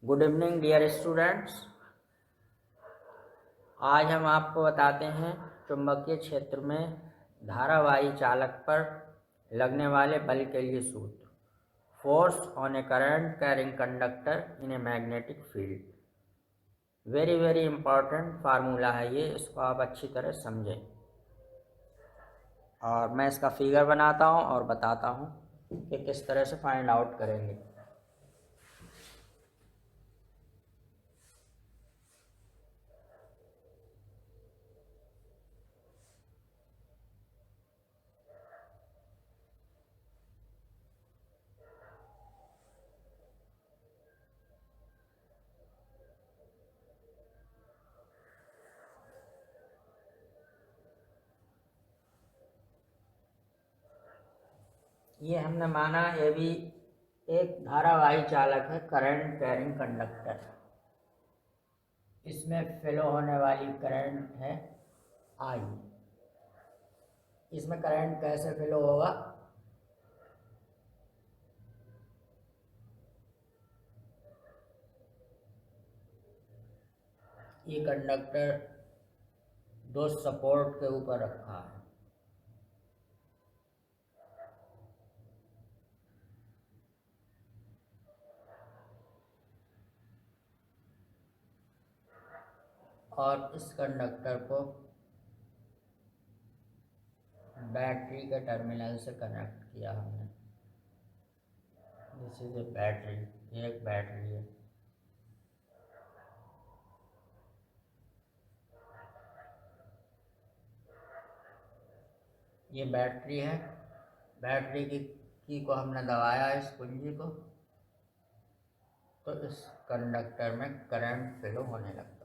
Good evening dear students. आज हम आपको बताते हैं चुंबकीय क्षेत्र में धारावाही चालक पर लगने वाले बल के लिए सूत्र। Force on A current carrying conductor in a magnetic field. Very important formula है ये, इसको आप अच्छी तरह समझें। और मैं इसका फिगर बनाता हूँ और बताता हूँ कि किस तरह से फाइंड आउट करेंगे। ये हमने माना ये भी एक धारावाही चालक है, करंट कैरिंग कंडक्टर। इसमें फ्लो होने वाली करंट है आई। इसमें करंट कैसे फ्लो होगा? ये कंडक्टर दो सपोर्ट के ऊपर रखा है। और इस कंडक्टर को बैटरी के टर्मिनल से कनेक्ट किया हमने। दिस इज ए बैटरी, ये एक बैटरी है। ये बैटरी है। बैटरी की को हमने दबाया इस कुंजी को, तो इस कंडक्टर में करंट फ्लो होने लगता है।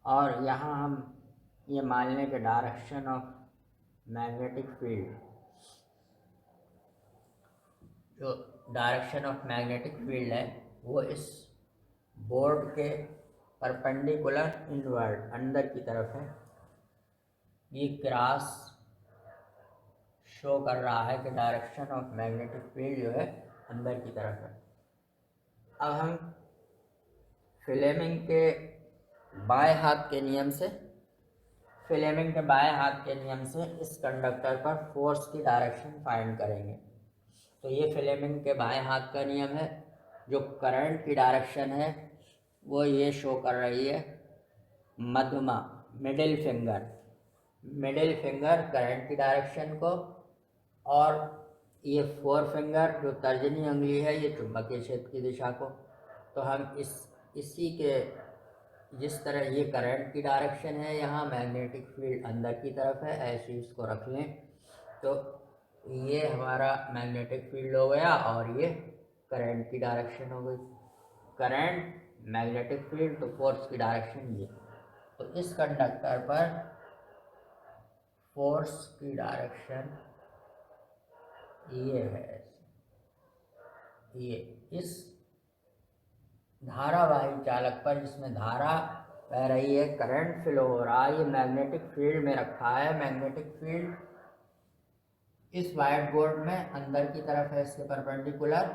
और यहाँ हम ये मान लें कि डायरेक्शन ऑफ मैग्नेटिक फील्ड, जो डायरेक्शन ऑफ मैग्नेटिक फील्ड है वो इस बोर्ड के परपेंडिकुलर इनवर्ड अंदर की तरफ है। ये क्रॉस शो कर रहा है कि डायरेक्शन ऑफ मैग्नेटिक फील्ड जो है अंदर की तरफ है। अब हम फ्लेमिंग के बाएं हाथ के नियम से इस कंडक्टर पर फोर्स की डायरेक्शन फाइंड करेंगे। तो ये फ्लेमिंग के बाएं हाथ का नियम है। जो करंट की डायरेक्शन है वो ये शो कर रही है मध्यमा, मिडिल फिंगर करंट की डायरेक्शन को, और ये फोर फिंगर जो तर्जनी उंगली है ये चुंबकीय क्षेत्र की दिशा को। तो हम इसी के जिस तरह ये करंट की डायरेक्शन है, यहाँ मैग्नेटिक फील्ड अंदर की तरफ है, ऐसे इसको रख लें तो ये हमारा मैग्नेटिक फील्ड हो गया और ये करंट की डायरेक्शन हो गई। करंट, मैग्नेटिक फील्ड, तो फोर्स की डायरेक्शन ये। तो इस कंडक्टर पर फोर्स की डायरेक्शन ये है। ये इस धारावाही चालक पर जिसमें धारा बह रही है, करंट फ्लो हो रहा है, ये मैग्नेटिक फील्ड में रखा है। मैग्नेटिक फील्ड इस वाइट बोर्ड में अंदर की तरफ है, इसके परपेंडिकुलर।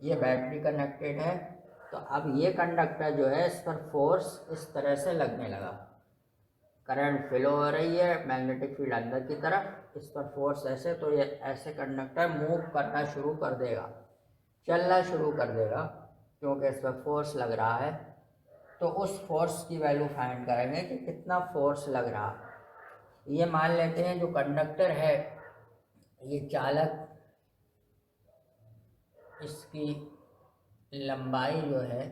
ये बैटरी कनेक्टेड है। तो अब ये कंडक्टर जो है इस पर फोर्स इस तरह से लगने लगा। करंट फ्लो हो रही है, मैग्नेटिक फील्ड अंदर की तरफ, इस पर फोर्स ऐसे, तो ये ऐसे कंडक्टर मूव करना शुरू कर देगा, चलना शुरू कर देगा, क्योंकि इस पर फोर्स लग रहा है। तो उस फोर्स की वैल्यू फाइंड करेंगे कि कितना फोर्स लग रहा है। ये मान लेते हैं जो कंडक्टर है, ये चालक, इसकी लंबाई जो है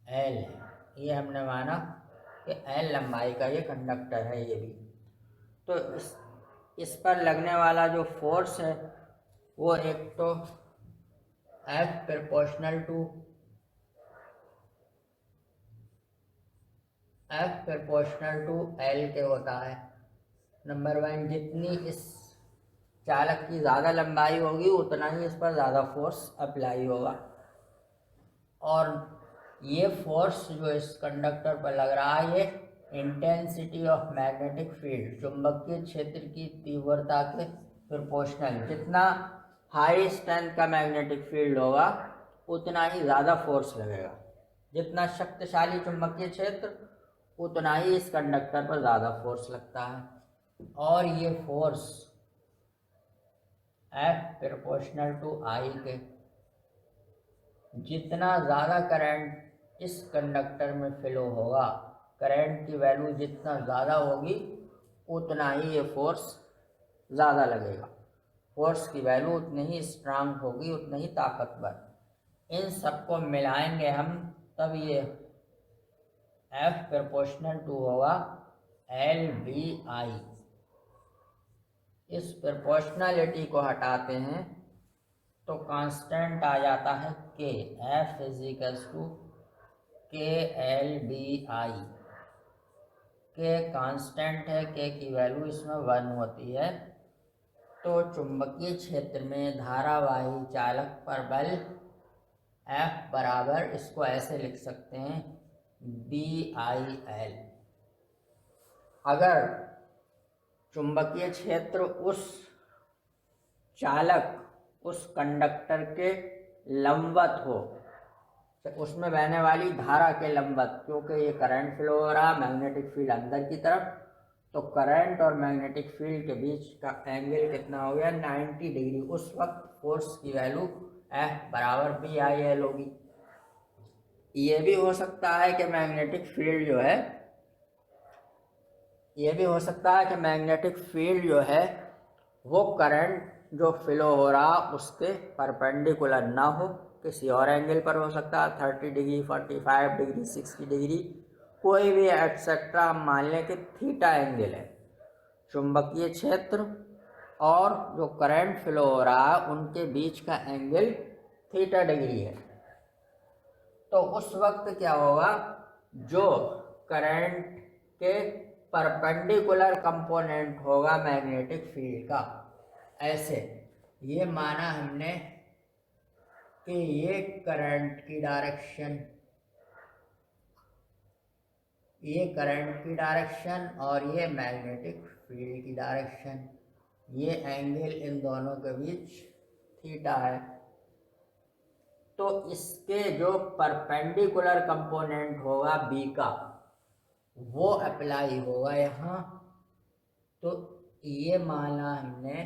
L है। ये हमने माना कि L लंबाई का ये कंडक्टर है ये भी। तो इस पर लगने वाला जो फोर्स है वो एक तो F प्रोपोर्शनल टू L के होता है। नंबर 1, जितनी इस चालक की ज़्यादा लंबाई होगी उतना ही इस पर ज़्यादा फोर्स अप्लाई होगा। और ये फोर्स जो इस कंडक्टर पर लग रहा है ये इंटेंसिटी ऑफ मैग्नेटिक फील्ड, चुंबकीय क्षेत्र की तीव्रता के प्रोपोर्शनल। जितना हाई स्ट्रेंथ का मैग्नेटिक फील्ड होगा उतना ही ज़्यादा फोर्स लगेगा। जितना शक्तिशाली चुंबकीय क्षेत्र उतना ही इस कंडक्टर पर ज़्यादा फोर्स लगता है। और ये force F proportional to I के, जितना ज़्यादा करंट इस कंडक्टर में फ्लो होगा, करंट की वैल्यू जितना ज़्यादा होगी उतना ही ये फोर्स ज़्यादा लगेगा। फोर्स की वैल्यू उतनी ही स्ट्रांग होगी, उतनी ही ताकतवर। इन सबको मिलाएंगे हम, तब ये F प्रोपोर्शनल टू होगा LBI। इस प्रोपोर्शनलिटी को हटाते हैं तो कांस्टेंट आ जाता है K। F equals to KLBI। K constant है, K की वैल्यू इसमें 1 होती है। तो चुंबकीय क्षेत्र में धारावाही चालक पर बल F बराबर, इसको ऐसे लिख सकते हैं BIL। अगर चुंबकीय क्षेत्र उस चालक, उस कंडक्टर के लंबवत हो, उसमें बहने वाली धारा के लंबवत, क्योंकि ये करंट फ्लो हो रहा, मैग्नेटिक फील्ड अंदर की तरफ, तो करंट और मैग्नेटिक फील्ड के बीच का एंगल कितना हो गया 90 डिग्री। उस वक्त फोर्स की वैल्यू F बराबर BIL होगी। ये भी हो सकता है कि मैग्नेटिक फील्ड जो है, ये भी हो सकता है कि मैग्नेटिक फील्ड जो है वो करंट जो फ्लो हो रहा उसके परपेंडिकुलर ना हो, किसी और एंगल पर हो सकता है, 30 डिग्री, 45 डिग्री, 60 डिग्री, कोई भी एटसेट्रा। हम मान लें कि थीटा एंगल है। चुंबकीय क्षेत्र और जो करंट फ्लो हो रहा है उनके बीच का एंगल थीटा डिग्री है। तो उस वक्त क्या होगा, जो करंट के परपेंडिकुलर कंपोनेंट होगा मैग्नेटिक फील्ड का, ऐसे ये माना हमने कि ये करंट की डायरेक्शन, ये करंट की डायरेक्शन और ये मैग्नेटिक फील्ड की डायरेक्शन, ये एंगल इन दोनों के बीच थीटा है। तो इसके जो परपेंडिकुलर कंपोनेंट होगा B का, वो अप्लाई होगा यहाँ। तो ये माना हमने,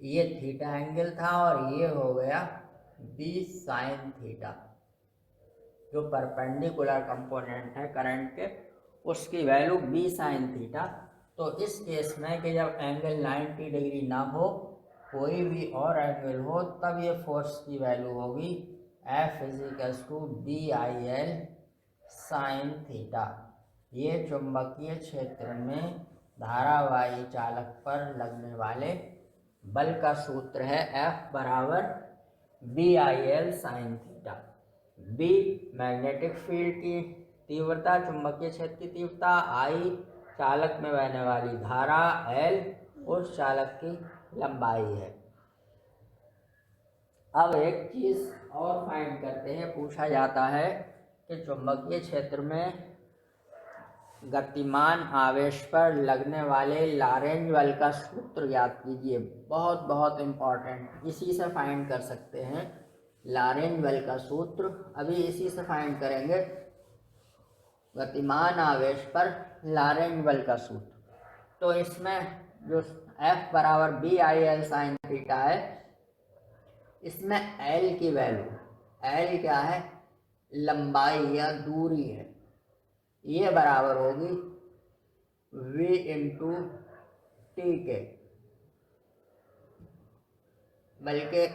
ये थीटा एंगल था और ये हो गया B साइन थीटा। जो परपेंडिकुलर कंपोनेंट है करंट के, उसकी वैल्यू B साइन थीटा। तो इस केस में कि जब एंगल 90 डिग्री ना हो, कोई भी और एंगल हो, तब ये फोर्स की वैल्यू होगी F equals to BIL sine theta. ये चुंबकीय क्षेत्र में धारावाही चालक पर लगने वाले बल का सूत्र है, F बराबर BIL sine theta. B magnetic field की तीव्रता, चुंबकीय क्षेत्र की तीव्रता, I चालक में बहने वाली धारा, L उस चालक की लंबाई है। अब एक चीज और फाइंड करते हैं। पूछा जाता है कि चुंबकीय क्षेत्र में गतिमान आवेश पर लगने वाले लॉरेंज बल का सूत्र ज्ञात कीजिए। बहुत बहुत इम्पॉर्टेंट, इसी से फाइंड कर सकते हैं लॉरेंज बल का सूत्र। अभी इसी से फाइंड करेंगे गतिमान आवेश पर लॉरेंज बल का सूत्र। तो इसमें जो F बराबर BIL साइन थीटा है, इसमें L की वैल्यू, L क्या है, लंबाई या दूरी है, ये बराबर होगी V इंटू टी के। बल्कि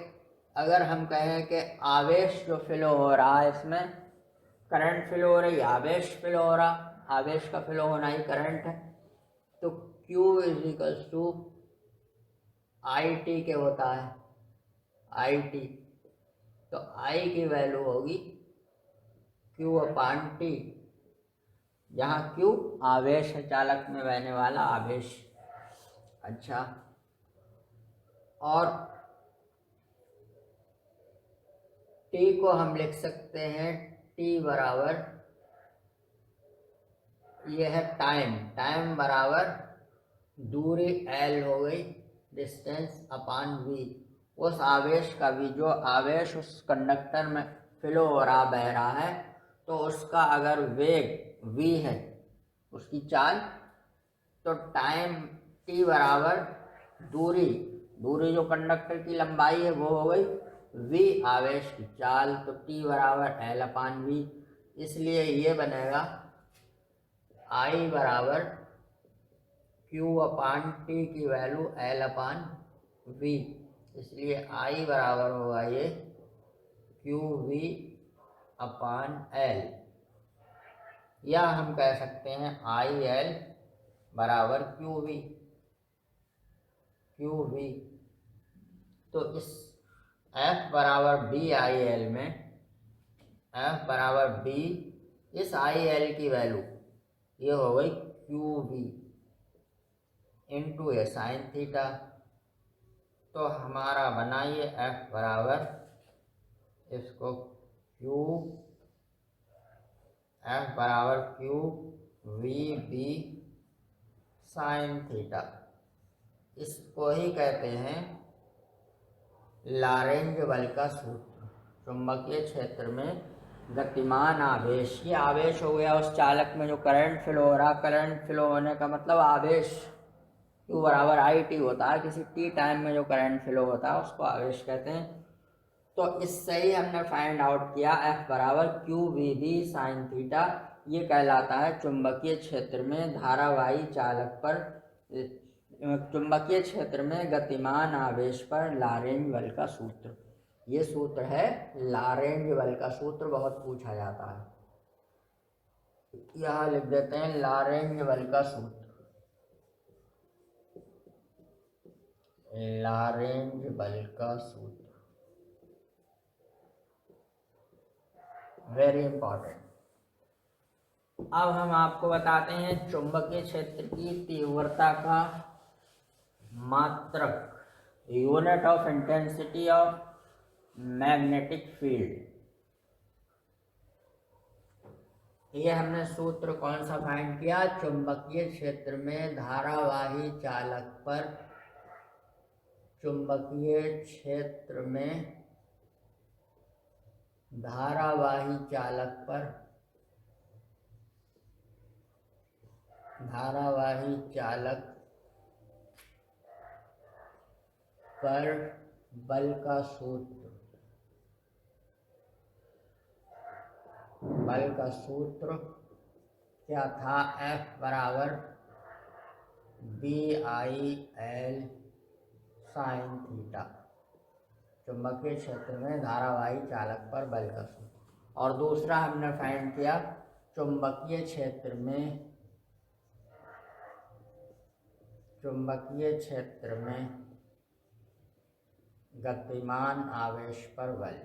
अगर हम कहें कि आवेश जो फ्लो हो रहा है, इसमें करंट फ्लो हो रही, आवेश फ्लो हो रहा, आवेश का फ्लो होना ही करंट है, तो Q इजिकल्स टू IT के होता है, IT। तो I की वैल्यू होगी Q अपान T, जहाँ Q आवेश है, चालक में बहने वाला आवेश। अच्छा, और T को हम लिख सकते हैं T बराबर, ये है टाइम, टाइम बराबर दूरी L हो गई, डिस्टेंस अपान V। उस आवेश का भी, जो आवेश उस कंडक्टर में फ्लो हो रहा, बह रहा है, तो उसका अगर वेग v है, उसकी चाल, तो टाइम t बराबर दूरी जो कंडक्टर की लंबाई है वो हो गई v आवेश की चाल, तो t बराबर L/v। इसलिए ये बनेगा I बराबर Q/T की वैल्यू L/v। इसलिए I बराबर होगा ये QV/L, या हम कह सकते हैं IL बराबर QV। तो इस F बराबर BIL में F बराबर B, इस IL की वैल्यू ये हो गई QV इंटू ए साइन थीटा। तो हमारा बना ये F बराबर, इसको F बराबर QVB साइन थीटा। इसको ही कहते हैं लॉरेंज बल का सूत्र। चुंबकीय क्षेत्र में गतिमान आवेश, ये आवेश हो गया उस चालक में जो करंट फ्लो हो रहा। करंट फ्लो होने का मतलब आवेश Q बराबर IT होता है, किसी t टाइम में जो करंट फ्लो होता है उसको आवेश कहते हैं। तो इससे ही हमने फाइंड आउट किया F बराबर QVB साइन थीटा। ये कहलाता है चुंबकीय क्षेत्र में धारावाही चालक पर, चुंबकीय क्षेत्र में गतिमान आवेश पर लॉरेंज बल का सूत्र। ये सूत्र है लॉरेंज बल का सूत्र, बहुत पूछा जाता है। यहाँ लिख देते हैं लॉरेंज बल का सूत्र, लॉरेंज बल का सूत्र, वेरी इंपॉर्टेंट। अब हम आपको बताते हैं चुंबकीय क्षेत्र की तीव्रता का मात्रक, unit of intensity of magnetic field. ये हमने सूत्र कौन सा फाइंड किया? चुंबकीय क्षेत्र में धारावाही चालक पर, चुंबकीय क्षेत्र में धारावाही चालक पर, धारावाही चालक पर बल का सूत्र, बल का सूत्र क्या था? F बराबर BIL साइन थीटा। चुंबकीय क्षेत्र में धारावाही चालक पर बल का सूत्र। और दूसरा हमने फाइंड किया चुंबकीय क्षेत्र में, चुंबकीय क्षेत्र में गतिमान आवेश पर बल।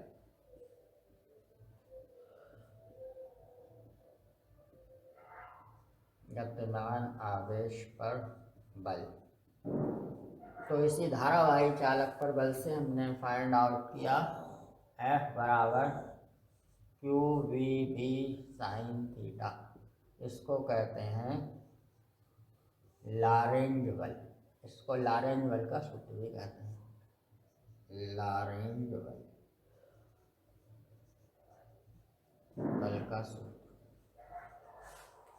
गतिमान आवेश पर बल। तो इसी धारावाही चालक पर बल से हमने फाइंड आउट किया F बराबर QVB साइन थीटा। इसको कहते हैं लॉरेंज बल, इसको लॉरेंज बल का सूत्र भी कहते हैं, लॉरेंज बल का सूत्र।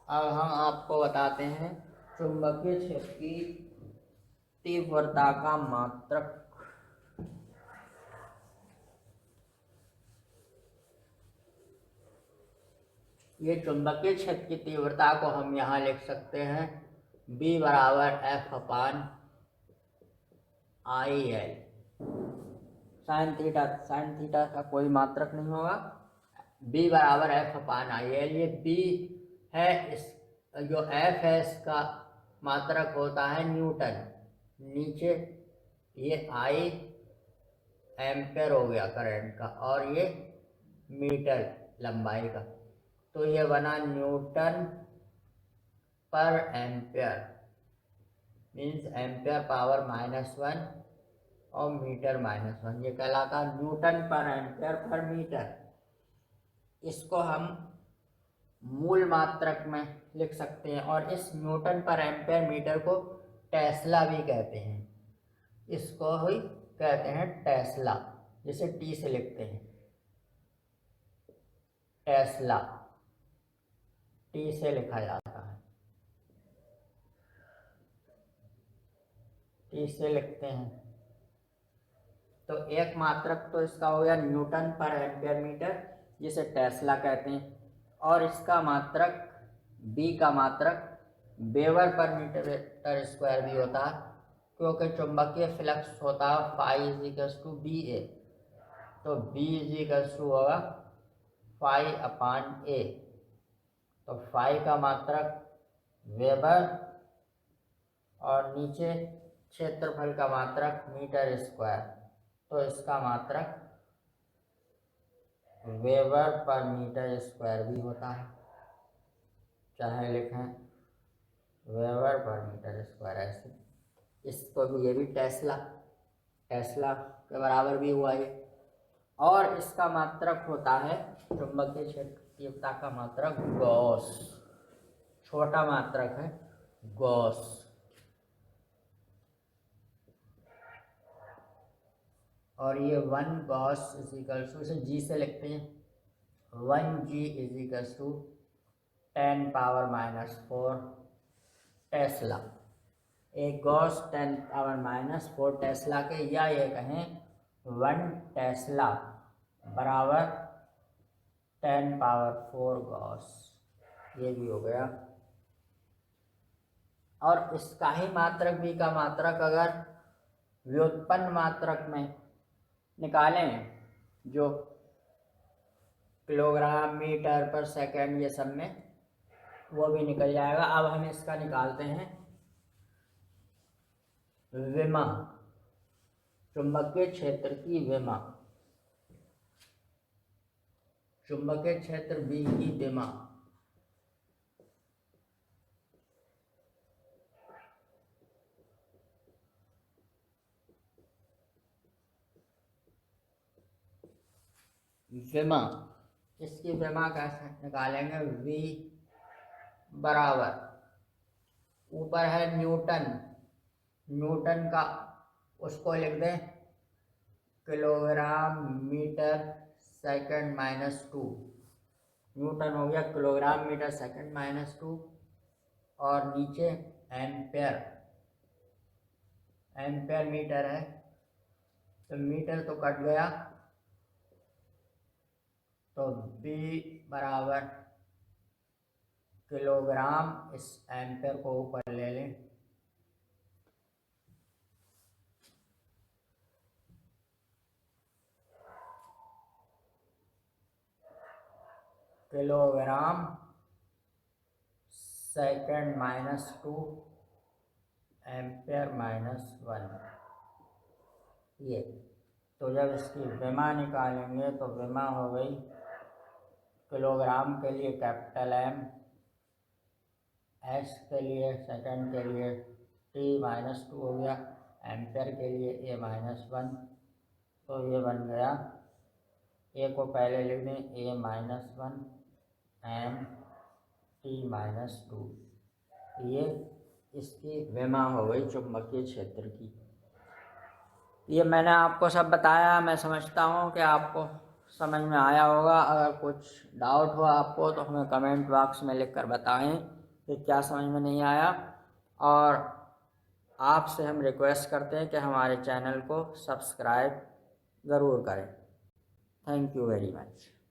अब हम आपको बताते हैं चुंबकीय क्षेत्र की तीव्रता का मात्रक। ये चुंबकीय क्षेत्र की तीव्रता को हम यहाँ लिख सकते हैं B बराबर F/IL sine theta. Sine theta का कोई मात्रक नहीं होगा। B बराबर F/IL, ये B है, इस जो F है इसका मात्रक होता है न्यूटन, नीचे ये I एम्पेयर हो गया करंट का, और ये मीटर लंबाई का, तो ये बना Newton per ampere, means ampere power -1 और मीटर -1, ये कहलाता Newton per ampere per metre. इसको हम मूल मात्रक में लिख सकते हैं, और इस न्यूटन पर एम्पेयर मीटर को टेस्ला भी कहते हैं। इसको ही कहते हैं टेस्ला, जिसे टी से लिखते हैं, टेस्ला टी से लिखा जाता है, टी से लिखते हैं। तो एक मात्रक तो इसका हो गया न्यूटन पर एम्पियर मीटर, जिसे टेस्ला कहते हैं, और इसका मात्रक बी का मात्रक वेबर पर मीटर स्क्वायर भी होता है, क्योंकि चुंबकीय फ्लक्स होता है phi is equals to B A, तो बी इज इक्वल्स टू होगा फाई अपान ए। तो फाई का मात्रक वेबर और नीचे क्षेत्रफल का मात्रक मीटर स्क्वायर, तो इसका मात्रक वेबर पर मीटर स्क्वायर भी होता है, चाहे लिखें वेबर पर मीटर स्क्वायर ऐसे। इसको भी, ये भी टेस्ला के बराबर भी हुआ ये। और इसका मात्रक होता है चुंबकीय क्षेत्र तीव्रता का मात्रक गॉस, छोटा मात्रक है गॉस। और ये 1 गॉस इज इक्वल टू, इसे जी से लिखते हैं, 1 जी इज इक्वल टू 10⁻⁻4 टेस्ला। एक गॉस 10⁻⁻4 टेस्ला के, या ये कहें 1 टेस्ला बराबर 10⁻4 गॉस, ये भी हो गया। और इसका ही मात्रक बी का मात्रक अगर व्युत्पन्न मात्रक में निकालें, जो किलोग्राम मीटर पर सेकंड ये सब में, वो भी निकल जाएगा। अब हम इसका निकालते हैं विमा, चुंबकीय क्षेत्र की विमा, चुंबकीय क्षेत्र बी की विमा। विमा, इसकी विमा कैसे निकालेंगे? V बराबर, ऊपर है न्यूटन, न्यूटन का उसको लिख दें kilogram metre second minus 2, newton हो गया किलोग्राम मीटर सेकंड माइनस 2, और नीचे एम्पेयर, एम्पेयर मीटर है, तो मीटर तो कट गया, तो B बराबर किलोग्राम, इस एम्पेयर को ऊपर ले लें, kilogram second minus 2 ampere minus 1, ये। तो जब इसकी विमा निकालेंगे तो विमा हो गई किलोग्राम के लिए कैपिटल M, S के लिए सेकंड के लिए T-2 हो गया, एम्पेयर के लिए A-1, तो ये बन गया, A को पहले लिख दें A-1 M T-2, ये इसकी विमा हो गई चुंबकीय क्षेत्र की। ये मैंने आपको सब बताया, मैं समझता हूँ कि आपको समझ में आया होगा। अगर कुछ डाउट हो आपको तो हमें कमेंट बॉक्स में लिख कर बताएं कि क्या समझ में नहीं आया, और आपसे हम रिक्वेस्ट करते हैं कि हमारे चैनल को सब्सक्राइब ज़रूर करें। Thank you very much.